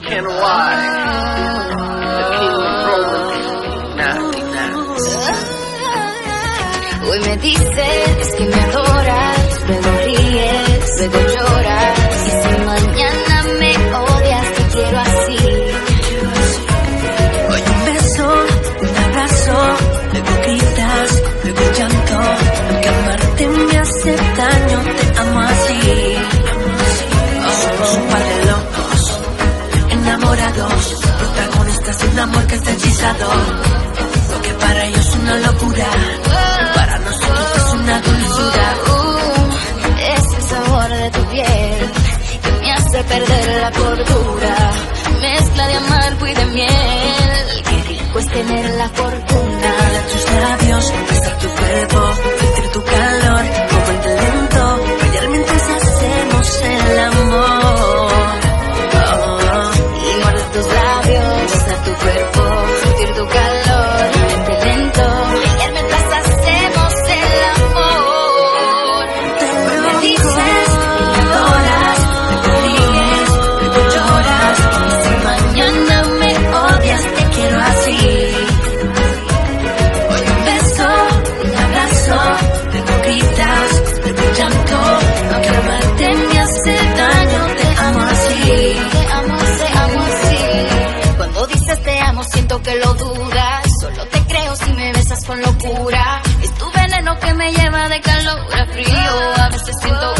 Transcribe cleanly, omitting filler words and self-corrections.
Ken Y, the king of rolling, Hoy me dices que me adoras, luego ríes, luego lloras. Y si mañana me odias, te quiero así. Hoy un beso, un abrazo, luego gritas, luego llanto. Aunque amarte me hace daño, te amo así. Somos un par de locos, enamorados, protagonistas de un amor que está hechizado. Lo que para ellos es una locura, para nosotros es una dulzura. Es el sabor de tu piel que me hace perder la cordura. Mezcla de amargo y de miel, qué rico es tener la fortuna de tus labios, besar tu cuerpo, sentir tu calor, moverte lento, bailar mientras hacemos el amor. Y morder tus labios, besar tu cuerpo, sentir tu calor, moverte lento, bailar mientras hacemos el amor. Me dices que me adoras, luego ríes, luego lloras. Y si mañana me odias, te quiero así. Hoy un beso, un abrazo, luego gritas, luego llanto. Aunque amarte me hace daño, te amo así. Te amo así. Cuando dices te amo siento que lo dudas. Solo te creo si me besas con locura. Es tu veneno que me lleva de calor a frío. A veces siento